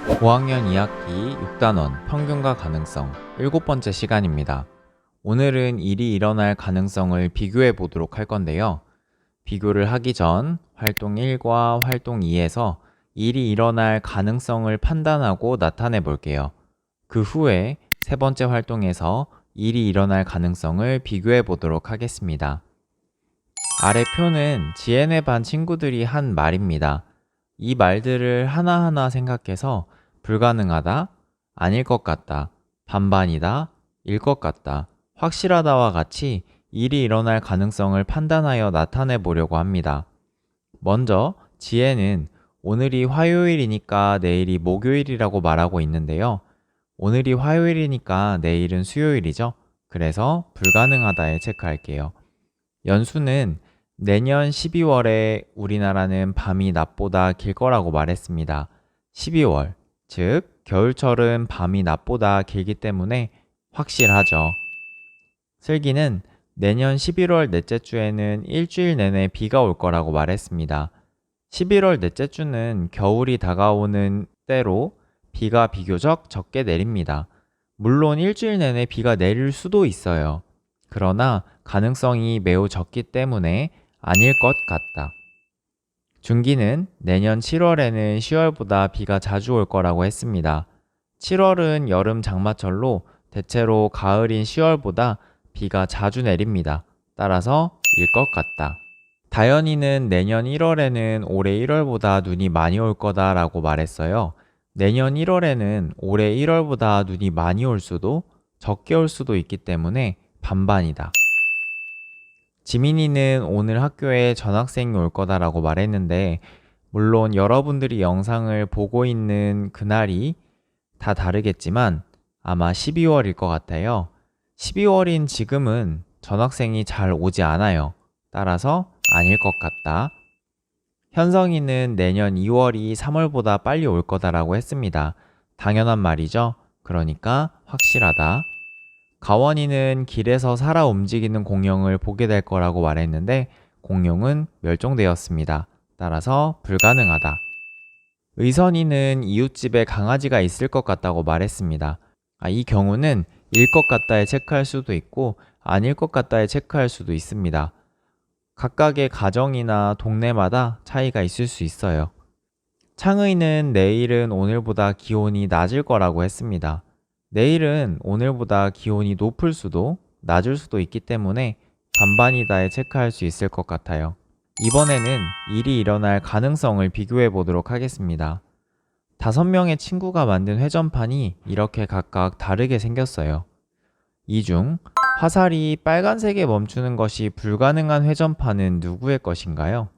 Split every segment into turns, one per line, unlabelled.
5학년 2학기 6단원 평균과 가능성 7번째 시간입니다. 오늘은 일이 일어날 가능성을 비교해 보도록 할 건데요. 비교를 하기 전 활동 1과 활동 2에서 일이 일어날 가능성을 판단하고 나타내 볼게요. 그 후에 세 번째 활동에서 일이 일어날 가능성을 비교해 보도록 하겠습니다. 아래 표는 지혜네 반 친구들이 한 말입니다. 이 말들을 하나하나 생각해서 불가능하다, 아닐 것 같다, 반반이다, 일 것 같다, 확실하다와 같이 일이 일어날 가능성을 판단하여 나타내 보려고 합니다. 먼저 지혜는 오늘이 화요일이니까 내일이 목요일이라고 말하고 있는데요. 오늘이 화요일이니까 내일은 수요일이죠. 그래서 불가능하다에 체크할게요. 연수는 내년 12월에 우리나라는 밤이 낮보다 길 거라고 말했습니다. 12월, 즉 겨울철은 밤이 낮보다 길기 때문에 확실하죠. 슬기는 내년 11월 넷째 주에는 일주일 내내 비가 올 거라고 말했습니다. 11월 넷째 주는 겨울이 다가오는 때로 비가 비교적 적게 내립니다. 물론 일주일 내내 비가 내릴 수도 있어요. 그러나 가능성이 매우 적기 때문에 아닐 것 같다. 준기는 내년 7월에는 10월보다 비가 자주 올 거라고 했습니다. 7월은 여름 장마철로 대체로 가을인 10월보다 비가 자주 내립니다. 따라서 일 것 같다. 다현이는 내년 1월에는 올해 1월보다 눈이 많이 올 거다라고 말했어요. 내년 1월에는 올해 1월보다 눈이 많이 올 수도 적게 올 수도 있기 때문에 반반이다. 지민이는 오늘 학교에 전학생이 올 거다라고 말했는데, 물론 여러분들이 영상을 보고 있는 그날이 다 다르겠지만 아마 12월일 것 같아요. 12월인 지금은 전학생이 잘 오지 않아요. 따라서 아닐 것 같다. 현성이는 내년 2월이 3월보다 빨리 올 거다라고 했습니다. 당연한 말이죠. 그러니까 확실하다. 가원이는 길에서 살아 움직이는 공룡을 보게 될 거라고 말했는데 공룡은 멸종되었습니다. 따라서 불가능하다. 의선이는 이웃집에 강아지가 있을 것 같다고 말했습니다. 이 경우는 일 것 같다에 체크할 수도 있고 아닐 것 같다에 체크할 수도 있습니다. 각각의 가정이나 동네마다 차이가 있을 수 있어요. 창의는 내일은 오늘보다 기온이 낮을 거라고 했습니다. 내일은 오늘보다 기온이 높을 수도 낮을 수도 있기 때문에 반반이다에 체크할 수 있을 것 같아요. 이번에는 일이 일어날 가능성을 비교해 보도록 하겠습니다. 5명의 친구가 만든 회전판이 이렇게 각각 다르게 생겼어요. 이 중 화살이 빨간색에 멈추는 것이 불가능한 회전판은 누구의 것인가요?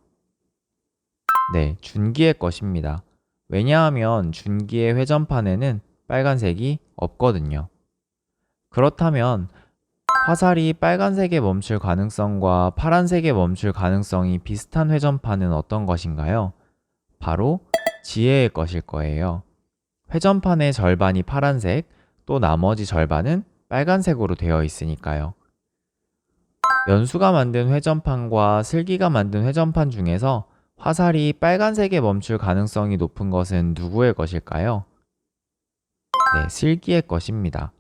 네, 준기의 것입니다. 왜냐하면 준기의 회전판에는 빨간색이 없거든요. 그렇다면 화살이 빨간색에 멈출 가능성과 파란색에 멈출 가능성이 비슷한 회전판은 어떤 것인가요? 바로 지혜의 것일 거예요. 회전판의 절반이 파란색, 또 나머지 절반은 빨간색으로 되어 있으니까요. 연수가 만든 회전판과 슬기가 만든 회전판 중에서 화살이 빨간색에 멈출 가능성이 높은 것은 누구의 것일까요? 네, 슬기의 것입니다.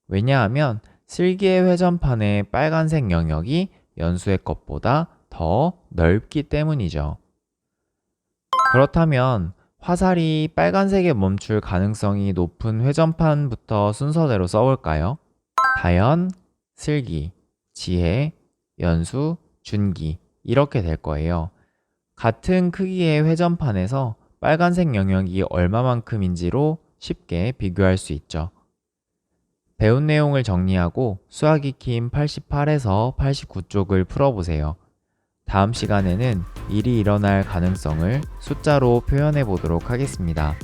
왜냐하면 슬기의 회전판의 빨간색 영역이 연수의 것보다 더 넓기 때문이죠. 그렇다면 화살이 빨간색에 멈출 가능성이 높은 회전판부터 순서대로 써볼까요? 다현, 슬기, 지혜, 연수, 준기 이렇게 될 거예요. 같은 크기의 회전판에서 빨간색 영역이 얼마만큼인지로 쉽게 비교할 수 있죠. 배운 내용을 정리하고 수학 익힘 88에서 89쪽을 풀어보세요. 다음 시간에는 일이 일어날 가능성을 숫자로 표현해 보도록 하겠습니다.